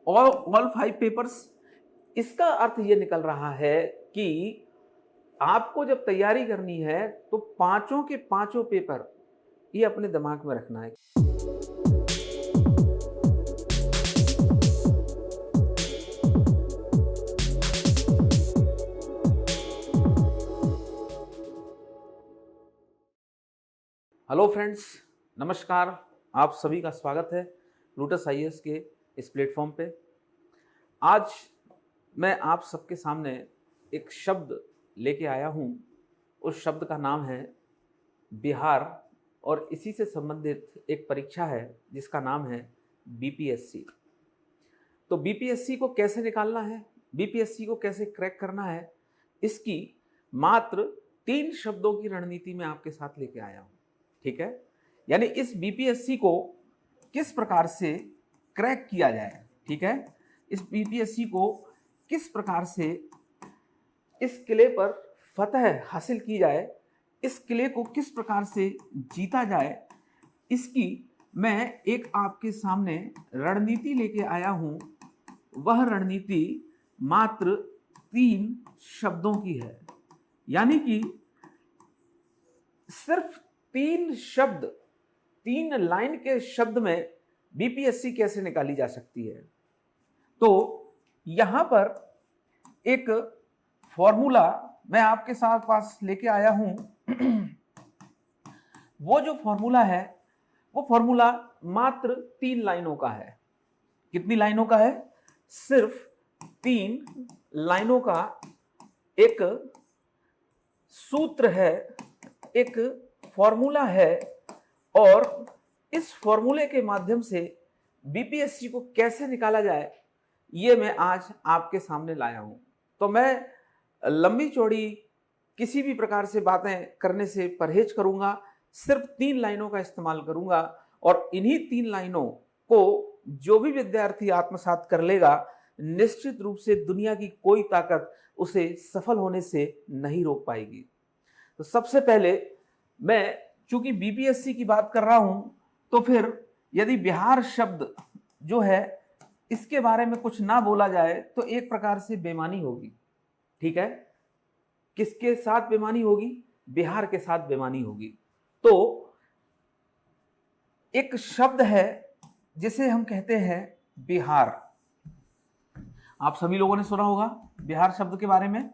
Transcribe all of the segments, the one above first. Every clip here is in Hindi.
All 5 papers. इसका अर्थ ये निकल रहा है कि आपको जब तैयारी करनी है तो पांचों के पांचों पेपर ये अपने दिमाग में रखना है। हेलो फ्रेंड्स, नमस्कार। आप सभी का स्वागत है लूटस आईएएस के इस प्लेटफॉर्म पे। आज मैं आप सबके सामने एक शब्द लेके आया हूँ। उस शब्द का नाम है बिहार और इसी से संबंधित एक परीक्षा है जिसका नाम है बीपीएससी। तो बीपीएससी को कैसे निकालना है, बीपीएससी को कैसे क्रैक करना है, इसकी मात्र 3 शब्दों की रणनीति में आपके साथ लेके आया हूँ। ठीक है, यानी इस बीपीएससी को किस प्रकार से क्रैक किया जाए। ठीक है, इस बीपीएससी को किस प्रकार से इस किले पर फतह हासिल की जाए, इस किले को किस प्रकार से जीता जाए, इसकी मैं एक आपके सामने रणनीति लेके आया हूं। वह रणनीति मात्र 3 शब्दों की है, यानी कि सिर्फ 3 शब्द, 3 लाइन के शब्द में बीपीएससी कैसे निकाली जा सकती है। तो यहां पर एक फॉर्मूला मैं आपके साथ पास लेके आया हूं। वो जो फॉर्मूला है वो फॉर्मूला मात्र 3 लाइनों का है। कितनी लाइनों का है? सिर्फ 3 लाइनों का एक सूत्र है, एक फॉर्मूला है। और इस फॉर्मूले के माध्यम से बीपीएससी को कैसे निकाला जाए ये मैं आज आपके सामने लाया हूं। तो मैं लंबी चौड़ी किसी भी प्रकार से बातें करने से परहेज करूंगा, सिर्फ 3 लाइनों का इस्तेमाल करूंगा और इन्हीं 3 लाइनों को जो भी विद्यार्थी आत्मसात कर लेगा, निश्चित रूप से दुनिया की कोई ताकत उसे सफल होने से नहीं रोक पाएगी। तो सबसे पहले मैं चूंकि बीपीएससी की बात कर रहा हूं, तो फिर यदि बिहार शब्द जो है इसके बारे में कुछ ना बोला जाए तो एक प्रकार से बेईमानी होगी। ठीक है, किसके साथ बेईमानी होगी? बिहार के साथ बेईमानी होगी। तो एक शब्द है जिसे हम कहते हैं बिहार। आप सभी लोगों ने सुना होगा बिहार शब्द के बारे में।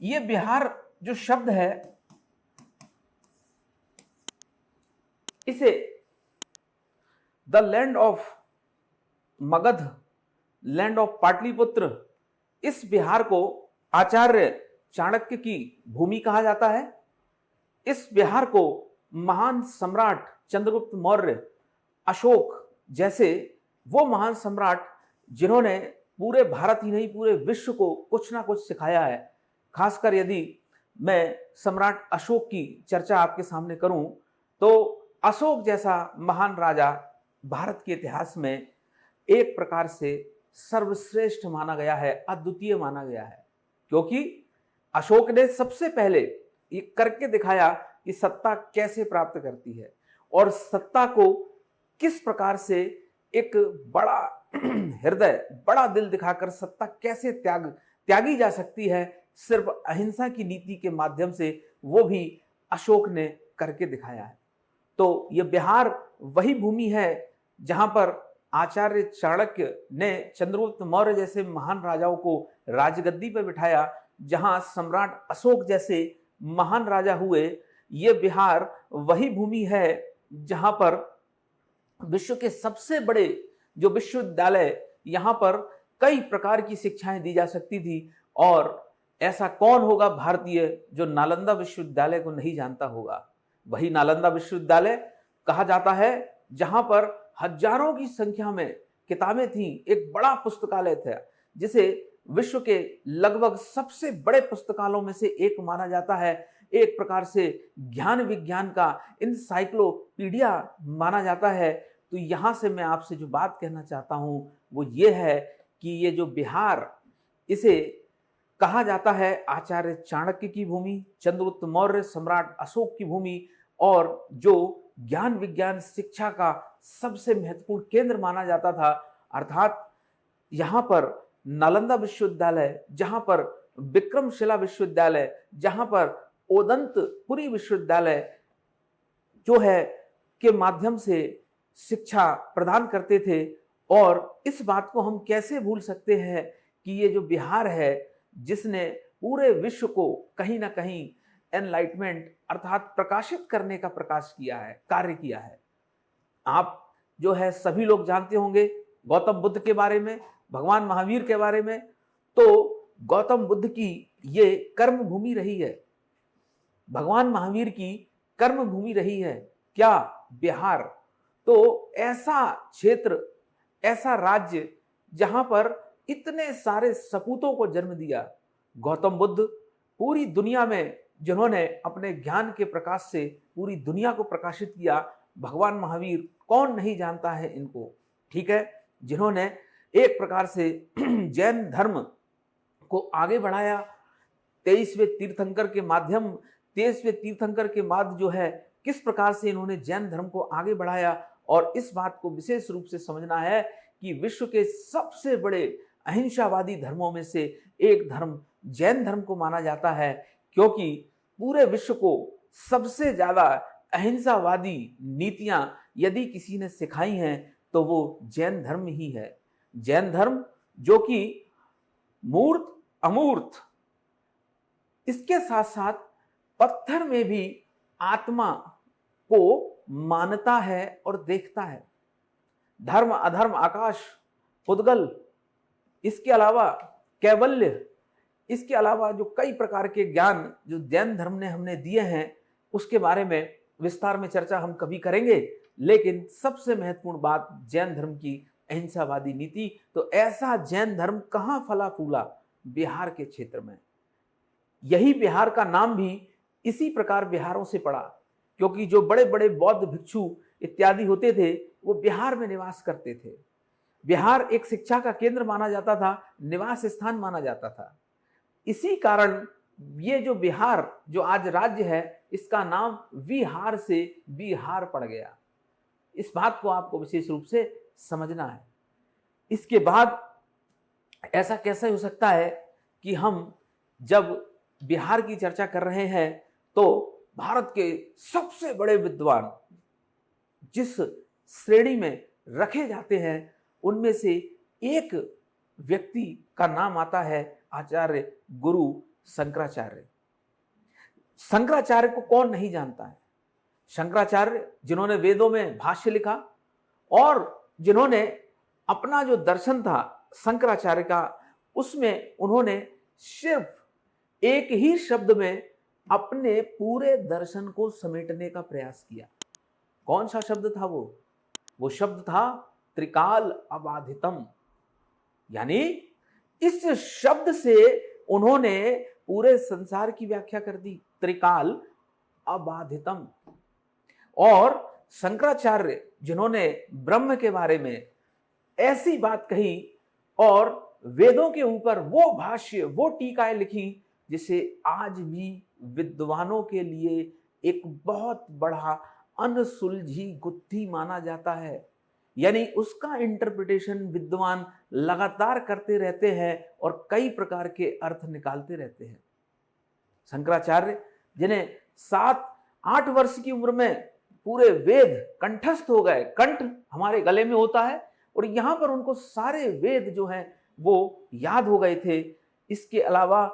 ये बिहार जो शब्द है, इसे the land of Magadh, land of Pataliputra, इस बिहार को आचार्य चाणक्य की भूमि कहा जाता है। इस बिहार को महान सम्राट चंद्रगुप्त मौर्य, अशोक जैसे वो महान सम्राट जिन्होंने पूरे भारत ही नहीं पूरे विश्व को कुछ ना कुछ सिखाया है। खासकर यदि मैं सम्राट अशोक की चर्चा आपके सामने करूं तो अशोक जैसा महान राजा भारत के इतिहास में एक प्रकार से सर्वश्रेष्ठ माना गया है, अद्वितीय माना गया है, क्योंकि अशोक ने सबसे पहले ये करके दिखाया कि सत्ता कैसे प्राप्त करती है और सत्ता को किस प्रकार से एक बड़ा हृदय, बड़ा दिल दिखाकर सत्ता कैसे त्यागी जा सकती है, सिर्फ अहिंसा की नीति के माध्यम से, वो भी अशोक ने करके दिखाया है। तो यह बिहार वही भूमि है जहां पर आचार्य चाणक्य ने चंद्रगुप्त मौर्य जैसे महान राजाओं को राजगद्दी पर बिठाया, जहां सम्राट अशोक जैसे महान राजा हुए। यह बिहार वही भूमि है जहां पर विश्व के सबसे बड़े जो विश्वविद्यालय, यहां पर कई प्रकार की शिक्षाएं दी जा सकती थी। और ऐसा कौन होगा भारतीय जो नालंदा विश्वविद्यालय को नहीं जानता होगा? वही नालंदा विश्वविद्यालय कहा जाता है जहां पर हजारों की संख्या में किताबें थीं। एक बड़ा पुस्तकालय था जिसे विश्व के लगभग सबसे बड़े पुस्तकालयों में से एक माना जाता है। एक प्रकार से ज्ञान विज्ञान का इंसाइक्लोपीडिया माना जाता है। तो यहां से मैं आपसे जो बात कहना चाहता हूं वो ये है कि ये जो बिहार, इसे कहा जाता है आचार्य चाणक्य की भूमि, चंद्रगुप्त मौर्य, सम्राट अशोक की भूमि, और जो ज्ञान विज्ञान शिक्षा का सबसे महत्वपूर्ण केंद्र माना जाता था, अर्थात यहाँ पर नालंदा विश्वविद्यालय, जहाँ पर विक्रमशिला विश्वविद्यालय, जहाँ पर ओदंतपुरी विश्वविद्यालय जो है के माध्यम से शिक्षा प्रदान करते थे। और इस बात को हम कैसे भूल सकते हैं कि ये जो बिहार है, जिसने पूरे विश्व को कहीं ना कहीं एनलाइटमेंट अर्थात प्रकाशित करने का प्रकाश किया है, कार्य किया है। आप जो है सभी लोग जानते होंगे गौतम बुद्ध के बारे में, भगवान महावीर के बारे में। तो गौतम बुद्ध की ये कर्म भूमि रही है, भगवान महावीर की कर्म भूमि रही है क्या? बिहार। तो ऐसा क्षेत्र, ऐसा राज्य जहां पर इतने सारे सपूतों को जन्म दिया। गौतम बुद्ध पूरी दुनिया में जिन्होंने अपने ज्ञान के प्रकाश से पूरी दुनिया को प्रकाशित किया, भगवान महावीर कौन नहीं जानता है इनको, ठीक है, जिन्होंने एक प्रकार से जैन धर्म को आगे बढ़ाया। 23वें तीर्थंकर के बाद जो है किस प्रकार से इन्होंने जैन धर्म को आगे बढ़ाया। और इस बात को विशेष रूप से समझना है कि विश्व के सबसे बड़े अहिंसावादी धर्मों में से एक धर्म जैन धर्म को माना जाता है, क्योंकि पूरे विश्व को सबसे ज्यादा अहिंसावादी नीतियां यदि किसी ने सिखाई हैं तो वो जैन धर्म ही है। जैन धर्म जो कि मूर्त अमूर्त, इसके साथ साथ पत्थर में भी आत्मा को मानता है और देखता है। धर्म अधर्म आकाश उद्गल, इसके अलावा कैवल्य, इसके अलावा जो कई प्रकार के ज्ञान जो जैन धर्म ने हमने दिए हैं, उसके बारे में विस्तार में चर्चा हम कभी करेंगे। लेकिन सबसे महत्वपूर्ण बात जैन धर्म की अहिंसावादी नीति। तो ऐसा जैन धर्म कहां फला फूला? बिहार के क्षेत्र में। यही बिहार का नाम भी इसी प्रकार बिहारों से पड़ा, क्योंकि जो बड़े बड़े बौद्ध भिक्षु इत्यादि होते थे वो बिहार में निवास करते थे। बिहार एक शिक्षा का केंद्र माना जाता था, निवास स्थान माना जाता था। इसी कारण ये जो बिहार जो आज राज्य है, इसका नाम विहार से बिहार पड़ गया। इस बात को आपको विशेष रूप से समझना है। इसके बाद ऐसा कैसे हो सकता है कि हम जब बिहार की चर्चा कर रहे हैं तो भारत के सबसे बड़े विद्वान जिस श्रेणी में रखे जाते हैं उनमें से एक व्यक्ति का नाम आता है आचार्य गुरु शंकराचार्य। शंकराचार्य को कौन नहीं जानता है? शंकराचार्य जिन्होंने वेदों में भाष्य लिखा और जिन्होंने अपना जो दर्शन था शंकराचार्य का, उसमें उन्होंने सिर्फ एक ही शब्द में अपने पूरे दर्शन को समेटने का प्रयास किया। कौन सा शब्द था वो? वो शब्द था त्रिकाल अबाधितम। यानी इस शब्द से उन्होंने पूरे संसार की व्याख्या कर दी, त्रिकाल अबाधितम। और शंकराचार्य जिन्होंने ब्रह्म के बारे में ऐसी बात कही और वेदों के ऊपर वो भाष्य, वो टीकाएं लिखी जिसे आज भी विद्वानों के लिए एक बहुत बड़ा अनसुलझी गुत्थी माना जाता है। यानी उसका इंटरप्रिटेशन विद्वान लगातार करते रहते हैं और कई प्रकार के अर्थ निकालते रहते हैं। शंकराचार्य जिन्हें 7-8 वर्ष की उम्र में पूरे वेद कंठस्थ हो गए, कंठ हमारे गले में होता है और यहां पर उनको सारे वेद जो हैं वो याद हो गए थे। इसके अलावा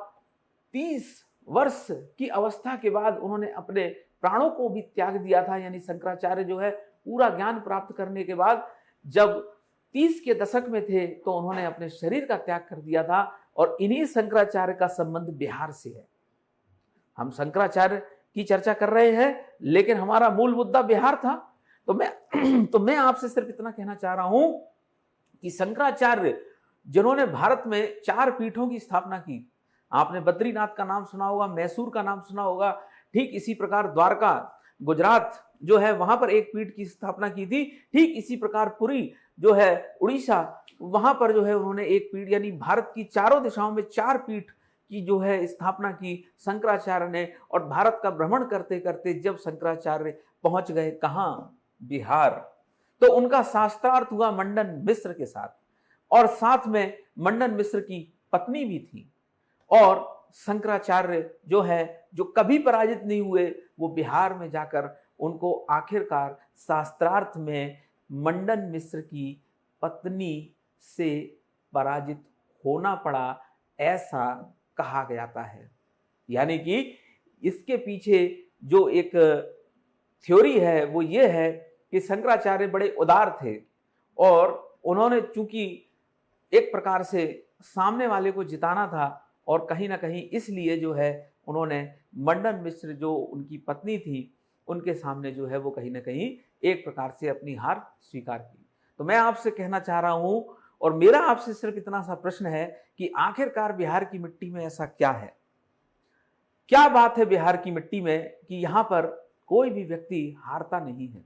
30 वर्ष की अवस्था के बाद उन्होंने अपने प्राणों को भी त्याग दिया था। यानी शंकराचार्य जो है पूरा ज्ञान प्राप्त करने के बाद जब 30 के दशक में थे तो उन्होंने अपने शरीर का त्याग कर दिया था। और इन्हीं शंकराचार्य का संबंध बिहार से है। हम शंकराचार्य की चर्चा कर रहे हैं लेकिन हमारा मूल मुद्दा बिहार था। तो मैं आपसे सिर्फ इतना कहना चाह रहा हूं कि शंकराचार्य जिन्होंने भारत में 4 पीठों की स्थापना की, आपने बद्रीनाथ का नाम सुना होगा, मैसूर का नाम सुना होगा, ठीक इसी प्रकार द्वारका गुजरात जो है वहां पर एक पीठ की स्थापना की थी, ठीक इसी प्रकार पुरी जो है उड़ीसा, वहां पर जो है उन्होंने एक पीठ, यानी भारत की चारों दिशाओं में 4 पीठ की जो है स्थापना की शंकराचार्य ने, और भारत का भ्रमण करते करते जब शंकराचार्य पहुंच गए कहां, बिहार, तो उनका शास्त्रार्थ हुआ मंडन मिश्र के साथ, और साथ में मंडन मिश्र की पत्नी भी थी। और शंकराचार्य जो है, जो कभी पराजित नहीं हुए, वो बिहार में जाकर उनको आखिरकार शास्त्रार्थ में मंडन मिश्र की पत्नी से पराजित होना पड़ा, ऐसा कहा जाता है। यानी कि इसके पीछे जो एक थ्योरी है वो ये है कि शंकराचार्य बड़े उदार थे, और उन्होंने चूंकि एक प्रकार से सामने वाले को जिताना था, और कहीं ना कहीं इसलिए जो है उन्होंने मंडन मिश्र जो उनकी पत्नी थी उनके सामने जो है वो कहीं ना कहीं एक प्रकार से अपनी हार स्वीकार की। तो मैं आपसे कहना चाह रहा हूं, और मेरा आपसे सिर्फ इतना सा प्रश्न है कि आखिरकार बिहार की मिट्टी में ऐसा क्या है, क्या बात है बिहार की मिट्टी में कि यहां पर कोई भी व्यक्ति हारता नहीं है?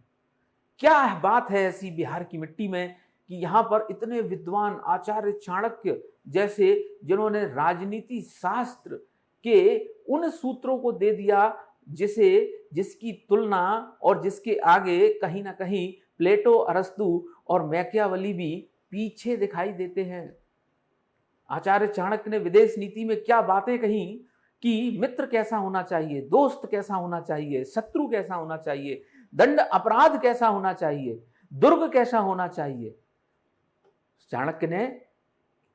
क्या बात है ऐसी बिहार की मिट्टी में कि यहां पर इतने विद्वान आचार्य चाणक्य जैसे, जिन्होंने राजनीति शास्त्र के उन सूत्रों को दे दिया जिसकी तुलना और जिसके आगे कहीं ना कहीं प्लेटो, अरस्तु और मैकियावली भी पीछे दिखाई देते हैं। आचार्य चाणक्य ने विदेश नीति में क्या बातें कही कि मित्र कैसा होना चाहिए, दोस्त कैसा होना चाहिए, शत्रु कैसा होना चाहिए, दंड अपराध कैसा होना चाहिए, दुर्ग कैसा होना चाहिए। चाणक्य ने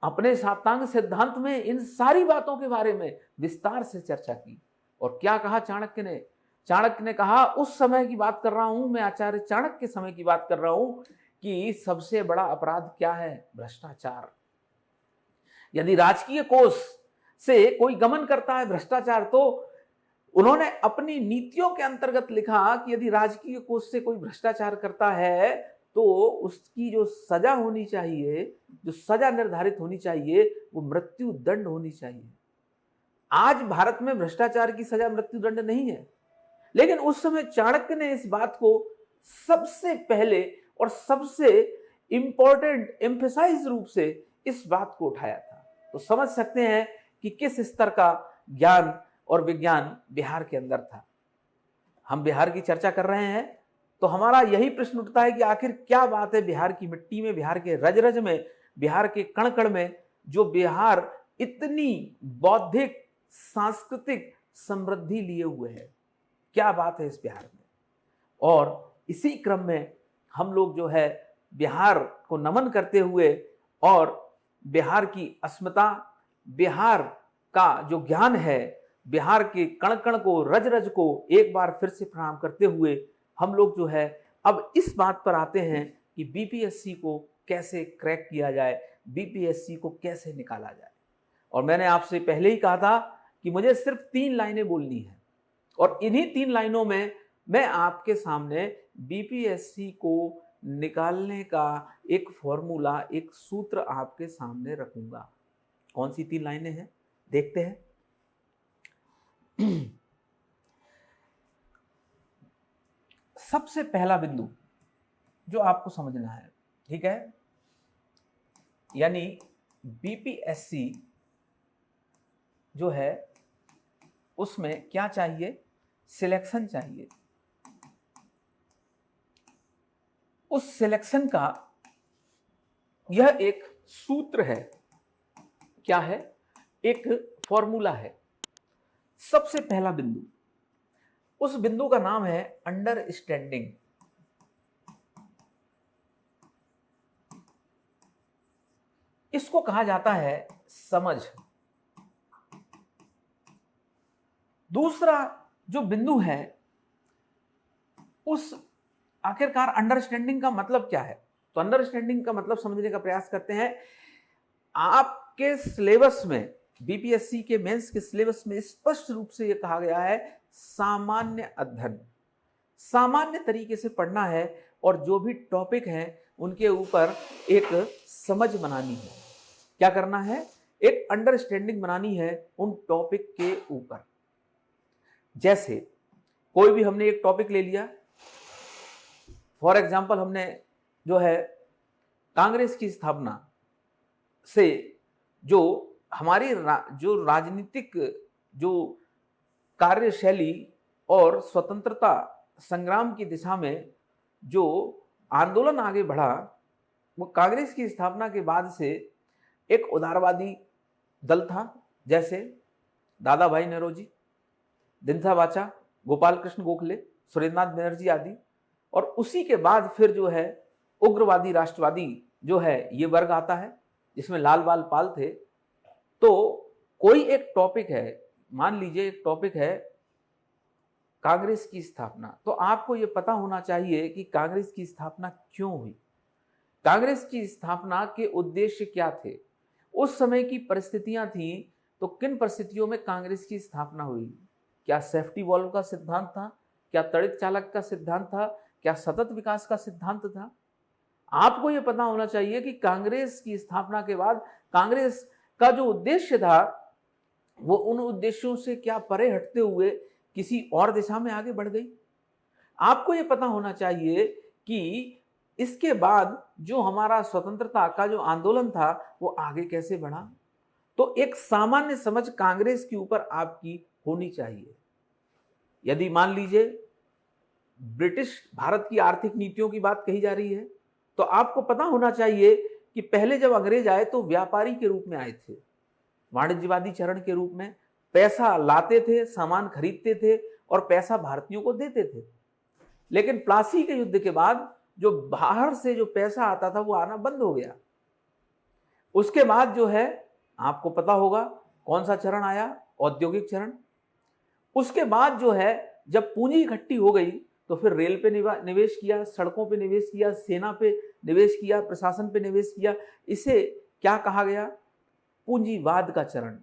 अपने साप्तांग सिद्धांत में इन सारी बातों के बारे में विस्तार से चर्चा की। और क्या कहा चाणक्य ने? चाणक्य ने कहा, उस समय की बात कर रहा हूं मैं, आचार्य चाणक्य के समय की बात कर रहा हूं, कि सबसे बड़ा अपराध क्या है? भ्रष्टाचार। यदि राजकीय कोष से कोई गमन करता है भ्रष्टाचार, तो उन्होंने अपनी नीतियों के अंतर्गत लिखा कि यदि राजकीय कोष से कोई भ्रष्टाचार करता है तो उसकी जो सजा होनी चाहिए, जो सजा निर्धारित होनी चाहिए, वो मृत्यु दंड होनी चाहिए। आज भारत में भ्रष्टाचार की सजा मृत्यु दंड नहीं है, लेकिन उस समय चाणक्य ने इस बात को सबसे पहले और सबसे इंपॉर्टेंट एम्फेसाइज रूप से इस बात को उठाया था। तो समझ सकते हैं कि किस स्तर का ज्ञान और विज्ञान बिहार के अंदर था। हम बिहार की चर्चा कर रहे हैं तो हमारा यही प्रश्न उठता है कि आखिर क्या बात है बिहार की मिट्टी में, बिहार के रज रज में, बिहार के कण कण में, जो बिहार इतनी बौद्धिक सांस्कृतिक समृद्धि लिए हुए है? क्या बात है इस बिहार में? और इसी क्रम में हम लोग जो है बिहार को नमन करते हुए और बिहार की अस्मिता, बिहार का जो ज्ञान है, बिहार के कण कण को, रज रज को एक बार फिर से प्रणाम करते हुए हम लोग जो है अब इस बात पर आते हैं कि बीपीएससी को कैसे क्रैक किया जाए, बीपीएससी को कैसे निकाला जाए। और मैंने आपसे पहले ही कहा था कि मुझे सिर्फ 3 लाइनें बोलनी है, और इन्हीं 3 लाइनों में मैं आपके सामने बीपीएससी को निकालने का एक फॉर्मूला, एक सूत्र आपके सामने रखूंगा। कौन सी 3 लाइनें हैं, देखते हैं। सबसे पहला बिंदु जो आपको समझना है, ठीक है, यानी बीपीएससी जो है उसमें क्या चाहिए? सिलेक्शन चाहिए। उस सिलेक्शन का यह एक सूत्र है। क्या है? एक फॉर्मूला है। सबसे पहला बिंदु, उस बिंदु का नाम है अंडरस्टैंडिंग। इसको कहा जाता है समझ। दूसरा जो बिंदु है, उस आखिरकार अंडरस्टैंडिंग का मतलब क्या है? तो अंडरस्टैंडिंग का मतलब समझने का प्रयास करते हैं। आपके सिलेबस में, बीपीएससी के मेंस के सिलेबस में स्पष्ट रूप से यह कहा गया है, सामान्य अध्ययन, सामान्य तरीके से पढ़ना है, और जो भी टॉपिक है उनके ऊपर एक समझ बनानी है। क्या करना है? एक अंडरस्टैंडिंग बनानी है उन टॉपिक के ऊपर। जैसे कोई भी हमने एक टॉपिक ले लिया, फॉर एग्जाम्पल हमने जो है कांग्रेस की स्थापना से जो हमारी जो राजनीतिक जो कार्यशैली और स्वतंत्रता संग्राम की दिशा में जो आंदोलन आगे बढ़ा, वो कांग्रेस की स्थापना के बाद से एक उदारवादी दल था, जैसे दादा भाई नौरोजी, दिनसा वाचा, गोपाल कृष्ण गोखले, सुरेंद्रनाथ बनर्जी आदि। और उसी के बाद फिर जो है उग्रवादी राष्ट्रवादी जो है ये वर्ग आता है, जिसमें लाल बाल पाल थे। तो कोई एक टॉपिक है, मान लीजिए एक टॉपिक है कांग्रेस की स्थापना, तो आपको ये पता होना चाहिए कि कांग्रेस की स्थापना क्यों हुई, कांग्रेस की स्थापना के उद्देश्य क्या थे, उस समय की परिस्थितियां थी तो किन परिस्थितियों में कांग्रेस की स्थापना हुई। क्या सेफ्टी वॉल्व का सिद्धांत था, क्या तड़ित चालक का सिद्धांत था, क्या सतत विकास का सिद्धांत था। आपको यह पता होना चाहिए कि कांग्रेस की स्थापना के बाद कांग्रेस का जो उद्देश्य था वो उन उद्देश्यों से क्या परे हटते हुए किसी और दिशा में आगे बढ़ गई। आपको यह पता होना चाहिए कि इसके बाद जो हमारा स्वतंत्रता का जो आंदोलन था वो आगे कैसे बढ़ा। तो एक सामान्य समझ कांग्रेस के ऊपर आपकी होनी चाहिए। यदि मान लीजिए ब्रिटिश भारत की आर्थिक नीतियों की बात कही जा रही है, तो आपको पता होना चाहिए कि पहले जब अंग्रेज आए तो व्यापारी के रूप में आए थे, वाणिज्यवादी चरण के रूप में पैसा लाते थे, सामान खरीदते थे और पैसा भारतीयों को देते थे। लेकिन प्लासी के युद्ध के बाद जो बाहर से जो पैसा आता था वो आना बंद हो गया। उसके बाद जो है आपको पता होगा कौन सा चरण आया, औद्योगिक चरण। उसके बाद जो है जब पूंजी इकट्ठी हो गई तो फिर रेल पे निवेश किया, सड़कों पे निवेश किया, सेना पे निवेश किया, प्रशासन पे निवेश किया। इसे क्या कहा गया, पूंजीवाद का चरण,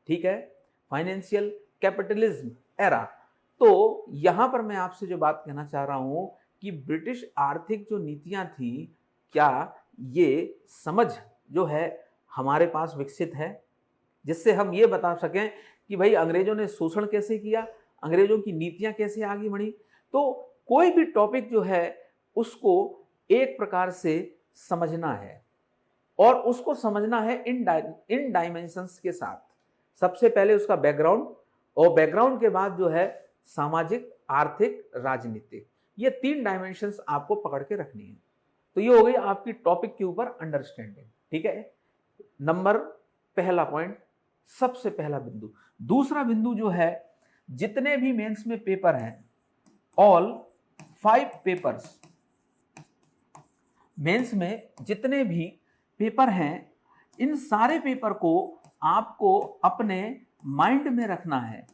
ठीक है, फाइनेंशियल कैपिटलिज्म एरा। तो यहां पर मैं आपसे जो बात कहना चाह रहा हूं कि ब्रिटिश आर्थिक जो नीतियां थी, क्या ये समझ जो है हमारे पास विकसित है जिससे हम ये बता सकें कि भाई अंग्रेजों ने शोषण कैसे किया, अंग्रेजों की नीतियां कैसे आगे बढ़ी। तो कोई भी टॉपिक जो है उसको एक प्रकार से समझना है और उसको समझना है इन डायमेंशंस के साथ। सबसे पहले उसका बैकग्राउंड, और बैकग्राउंड के बाद जो है सामाजिक, आर्थिक, राजनीतिक, ये 3 डायमेंशंस आपको पकड़ के रखनी है। तो ये हो गई आपकी टॉपिक के ऊपर अंडरस्टैंडिंग, ठीक है। नंबर पहला पॉइंट, सबसे पहला बिंदु। दूसरा बिंदु जो है, जितने भी मेंस में पेपर हैं, ऑल 5 पेपर्स, मेंस में जितने भी पेपर हैं, इन सारे पेपर को आपको अपने माइंड में रखना है,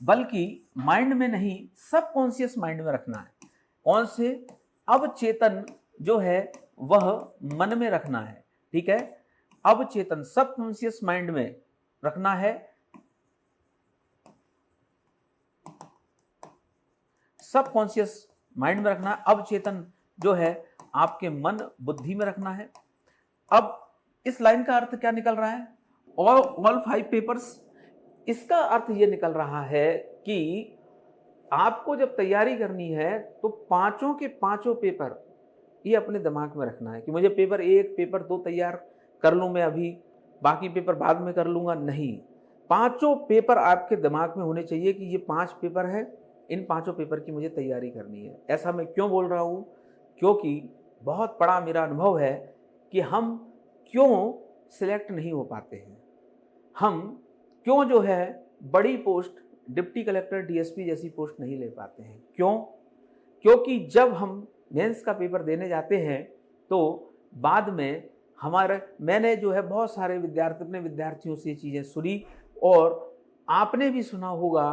बल्कि माइंड में नहीं, सबकॉन्शियस माइंड में रखना है। कौन से, अवचेतन जो है वह मन में रखना है, ठीक है। अवचेतन, सबकॉन्शियस माइंड में रखना है, सबकॉन्शियस माइंड में रखना है। अवचेतन जो है आपके मन बुद्धि में रखना है। अब इस लाइन का अर्थ क्या निकल रहा है, ऑल 5 पेपर्स, इसका अर्थ ये निकल रहा है कि आपको जब तैयारी करनी है तो पांचों के पांचों पेपर ये अपने दिमाग में रखना है कि मुझे पेपर 1, पेपर 2 तैयार कर लूं मैं अभी, बाकी पेपर बाद में कर लूंगा, नहीं। पांचों पेपर आपके दिमाग में होने चाहिए कि ये 5 पेपर है, इन पांचों पेपर की मुझे तैयारी करनी है। ऐसा मैं क्यों बोल रहा हूं, क्योंकि बहुत बड़ा मेरा अनुभव है कि हम क्यों सिलेक्ट नहीं हो पाते हैं, हम क्यों जो है बड़ी पोस्ट, डिप्टी कलेक्टर, डीएसपी जैसी पोस्ट नहीं ले पाते हैं। क्यों? क्योंकि जब हम मेंस का पेपर देने जाते हैं तो बाद में मैंने जो है बहुत सारे अपने विद्यार्थियों से ये चीज़ें सुनी, और आपने भी सुना होगा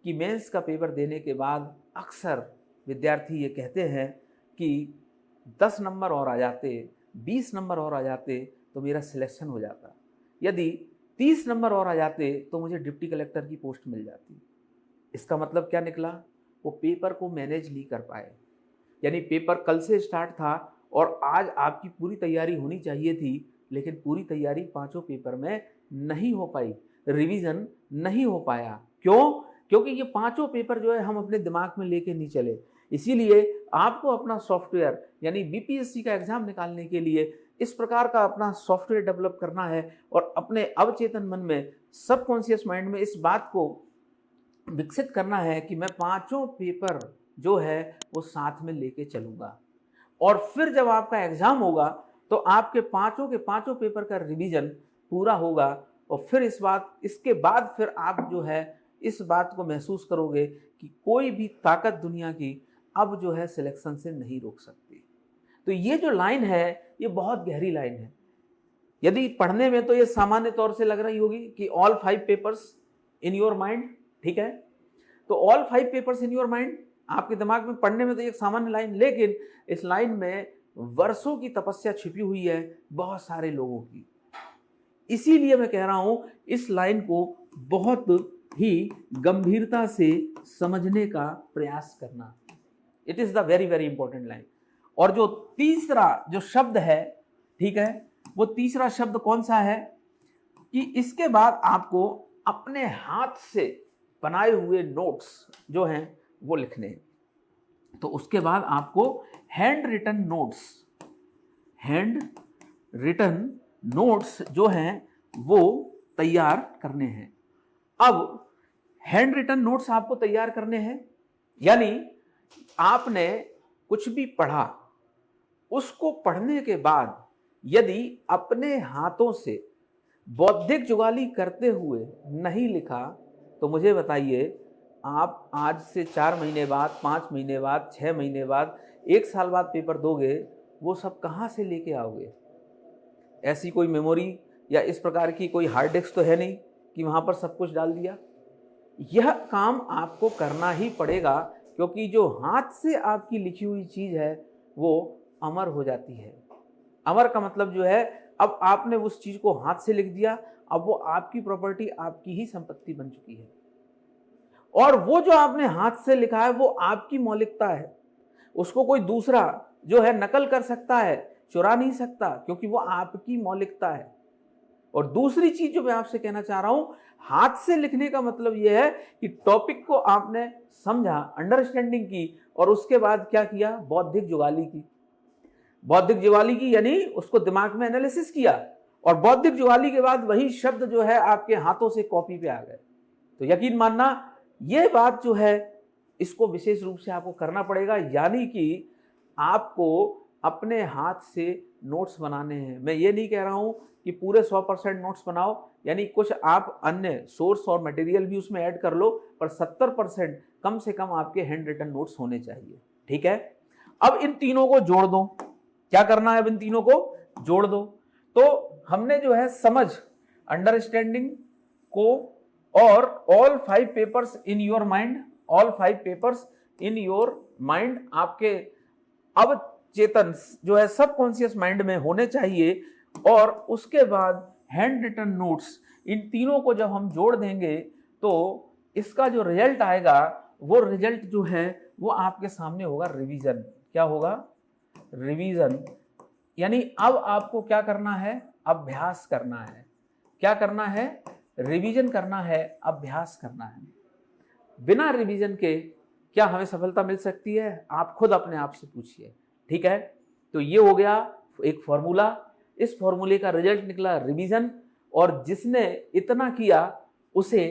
कि मेंस का पेपर देने के बाद अक्सर विद्यार्थी ये कहते हैं कि 10 नंबर और आ जाते, 20 नंबर और आ जाते तो मेरा सिलेक्शन हो जाता, यदि 30 नंबर और आ जाते तो मुझे डिप्टी कलेक्टर की पोस्ट मिल जाती। इसका मतलब क्या निकला, वो पेपर को मैनेज नहीं कर पाए। यानी पेपर कल से स्टार्ट था और आज आपकी पूरी तैयारी होनी चाहिए थी, लेकिन पूरी तैयारी पांचों पेपर में नहीं हो पाई, रिवीजन नहीं हो पाया। क्यों? क्योंकि ये पांचों पेपर जो है हम अपने दिमाग में लेके नहीं चले। इसीलिए आपको अपना सॉफ्टवेयर यानी बीपीएससी का एग्जाम निकालने के लिए इस प्रकार का अपना सॉफ्टवेयर डेवलप करना है और अपने अवचेतन मन में, सबकॉन्शियस माइंड में इस बात को विकसित करना है कि मैं पांचों पेपर जो है वो साथ में लेके चलूंगा। और फिर जब आपका एग्जाम होगा तो आपके पांचों के पांचों पेपर का रिवीजन पूरा होगा और फिर इसके बाद फिर आप जो है इस बात को महसूस करोगे कि कोई भी ताकत दुनिया की अब जो है सिलेक्शन से नहीं रोक सकती। तो ये जो लाइन है ये बहुत गहरी लाइन है। यदि पढ़ने में तो ये सामान्य तौर से लग रही होगी कि all 5 papers in your mind, ठीक है, तो all 5 papers in your mind आपके दिमाग में पढ़ने में तो एक सामान्य लाइन, लेकिन इस लाइन में वर्षों की तपस्या छिपी हुई है बहुत सारे लोगों की। इसीलिए मैं कह रहा हूं इस लाइन को बहुत ही गंभीरता से समझने का प्रयास करना। It is the very very important line. और जो तीसरा जो शब्द है, ठीक है, वो तीसरा शब्द कौन सा है कि इसके बाद आपको अपने हाथ से बनाए हुए नोट्स जो हैं वो लिखने हैं। तो उसके बाद आपको हैंड रिटन नोट्स जो हैं वो तैयार करने हैं। अब हैंड रिटन नोट्स आपको तैयार करने हैं, यानी आपने कुछ भी पढ़ा, उसको पढ़ने के बाद यदि अपने हाथों से बौद्धिक जुगाली करते हुए नहीं लिखा तो मुझे बताइए, आप आज से 4 महीने बाद, 5 महीने बाद, 6 महीने बाद, 1 साल बाद पेपर दोगे, वो सब कहाँ से लेके आओगे? ऐसी कोई मेमोरी या इस प्रकार की कोई हार्ड डिस्क तो है नहीं कि वहाँ पर सब कुछ डाल दिया। यह काम आपको करना ही पड़ेगा, क्योंकि जो हाथ से आपकी लिखी हुई चीज़ है वो अमर हो जाती है। अमर का मतलब जो है, अब आपने उस चीज़ को हाथ से लिख दिया, अब वो आपकी प्रॉपर्टी, आपकी ही संपत्ति बन चुकी है। और वो जो आपने हाथ से लिखा है वो आपकी मौलिकता है, उसको कोई दूसरा जो है नकल कर सकता है, चुरा नहीं सकता, क्योंकि वो आपकी मौलिकता है। और दूसरी चीज जो मैं आपसे कहना चाह रहा हूं, हाथ से लिखने का मतलब यह है कि टॉपिक को आपने समझा, अंडरस्टैंडिंग की, और उसके बाद क्या किया? बौद्धिक जुगाली की। बौद्धिक जुगाली की यानी उसको दिमाग में एनालिसिस किया, और बौद्धिक जुगाली के बाद वही शब्द जो है आपके हाथों से कॉपी पे आ गए। तो यकीन मानना, ये बात जो है इसको विशेष रूप से आपको करना पड़ेगा, यानी कि आपको अपने हाथ से नोट्स बनाने हैं। मैं ये नहीं कह रहा हूं कि पूरे 100% नोट्स बनाओ, यानी कुछ आप अन्य सोर्स और मटेरियल भी उसमें ऐड कर लो, पर 70% कम से कम आपके हैंड रिटन नोट्स होने चाहिए, ठीक है। अब इन तीनों को जोड़ दो। क्या करना है? अब इन तीनों को जोड़ दो। तो हमने जो है समझ, अंडरस्टैंडिंग को और all 5 papers in your mind, all 5 papers in your mind आपके अब चेतन जो है सबकॉन्शियस माइंड में होने चाहिए। और उसके बाद हैंड रिटन नोट्स, इन तीनों को जब हम जोड़ देंगे तो इसका जो रिजल्ट आएगा, वो रिजल्ट जो है वो आपके सामने होगा रिवीजन। क्या होगा? रिवीजन। यानी अब आपको क्या करना है? अभ्यास करना है। क्या करना है? रिवीजन करना है, अभ्यास करना है। बिना रिवीजन के क्या हमें सफलता मिल सकती है? आप खुद अपने आप से पूछिए, ठीक है। तो ये हो गया एक फॉर्मूला। इस फॉर्मूले का रिजल्ट निकला रिवीजन, और जिसने इतना किया उसे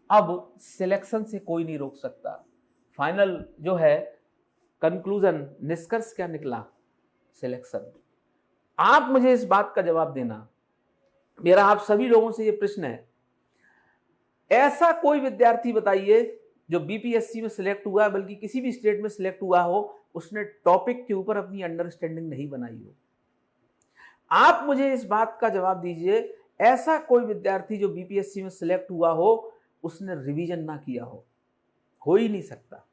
अब सिलेक्शन से कोई नहीं रोक सकता। फाइनल जो है कंक्लूजन, निष्कर्ष क्या निकला? सिलेक्शन। आप मुझे इस बात का जवाब देना, मेरा आप सभी लोगों से ये प्रश्न है, ऐसा कोई विद्यार्थी बताइए जो बीपीएससी में सिलेक्ट हुआ है, बल्कि किसी भी स्टेट में सिलेक्ट हुआ हो, उसने टॉपिक के ऊपर अपनी अंडरस्टैंडिंग नहीं बनाई हो। आप मुझे इस बात का जवाब दीजिए, ऐसा कोई विद्यार्थी जो बीपीएससी में सिलेक्ट हुआ हो, उसने रिवीजन ना किया हो ही नहीं सकता।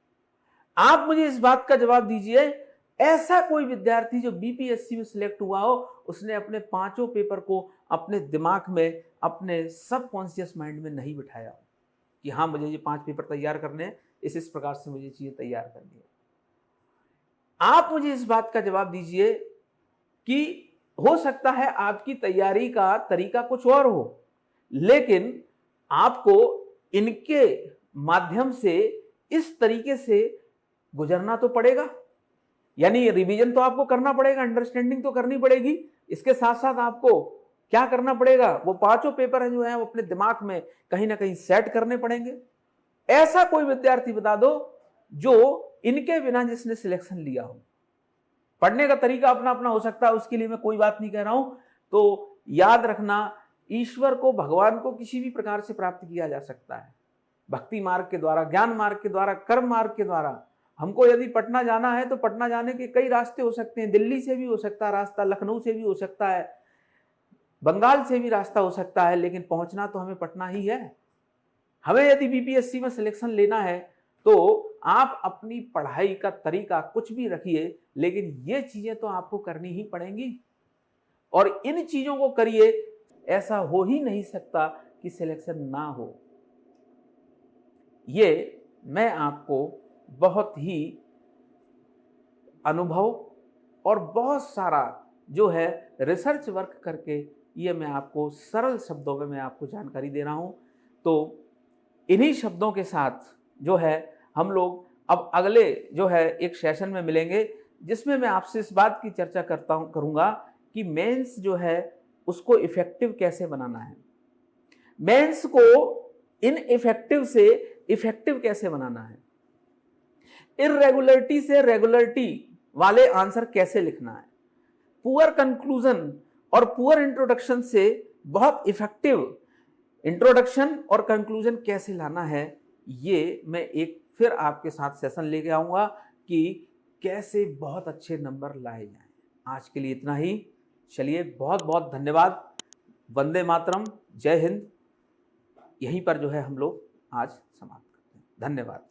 आप मुझे इस बात का जवाब दीजिए, ऐसा कोई विद्यार्थी जो बीपीएससी में सिलेक्ट हुआ हो, उसने अपने पांचों पेपर को अपने दिमाग में, अपने सबकॉन्शियस माइंड में नहीं बिठाया हो कि हाँ मुझे ये 5 पेपर तैयार करने हैं, इस प्रकार से मुझे चीजें तैयार करनी है। आप मुझे इस बात का जवाब दीजिए कि हो सकता है आपकी तैयारी का तरीका कुछ और हो, लेकिन आपको इनके माध्यम से इस तरीके से गुजरना तो पड़ेगा। यानी रिवीजन तो आपको करना पड़ेगा, अंडरस्टैंडिंग तो करनी पड़ेगी, इसके साथ साथ आपको क्या करना पड़ेगा, वो पांचों पेपर जो है वो अपने दिमाग में कहीं ना कहीं सेट करने पड़ेंगे। ऐसा कोई विद्यार्थी बता दो जो इनके बिना जिसने सिलेक्शन लिया हो। पढ़ने का तरीका अपना अपना हो सकता है, उसके लिए मैं कोई बात नहीं कह रहा हूं। तो याद रखना, ईश्वर को, भगवान को किसी भी प्रकार से प्राप्त किया जा सकता है, भक्ति मार्ग के द्वारा, ज्ञान मार्ग के द्वारा, कर्म मार्ग के द्वारा। हमको यदि पटना जाना है तो पटना जाने के कई रास्ते हो सकते हैं। दिल्ली से भी हो सकता है रास्ता, लखनऊ से भी हो सकता है, बंगाल से भी रास्ता हो सकता है, लेकिन पहुंचना तो हमें पटना ही है। हमें यदि बीपीएससी में सिलेक्शन लेना है तो आप अपनी पढ़ाई का तरीका कुछ भी रखिए, लेकिन ये चीजें तो आपको करनी ही पड़ेंगी और इन चीजों को करिए। ऐसा हो ही नहीं सकता कि सिलेक्शन ना हो। ये मैं आपको बहुत ही अनुभव और बहुत सारा जो है रिसर्च वर्क करके ये मैं आपको सरल शब्दों में मैं आपको जानकारी दे रहा हूं। तो इन्हीं शब्दों के साथ जो है हम लोग अब अगले जो है एक सेशन में मिलेंगे, जिसमें मैं आपसे इस बात की चर्चा करूंगा कि मेंस जो है उसको इफेक्टिव कैसे बनाना है, मेंस को इनइफेक्टिव से इफेक्टिव कैसे बनाना है, इर्रेगुलरिटी से रेगुलरिटी वाले आंसर कैसे लिखना है, पुअर कंक्लूजन और पुअर इंट्रोडक्शन से बहुत इफेक्टिव इंट्रोडक्शन और कंक्लूजन कैसे लाना है। ये मैं एक फिर आपके साथ सेशन लेके आऊंगा कि कैसे बहुत अच्छे नंबर लाए जाएं। आज के लिए इतना ही। चलिए, बहुत बहुत धन्यवाद। वंदे मातरम, जय हिंद। यहीं पर जो है हम लोग आज समाप्त करते हैं। धन्यवाद।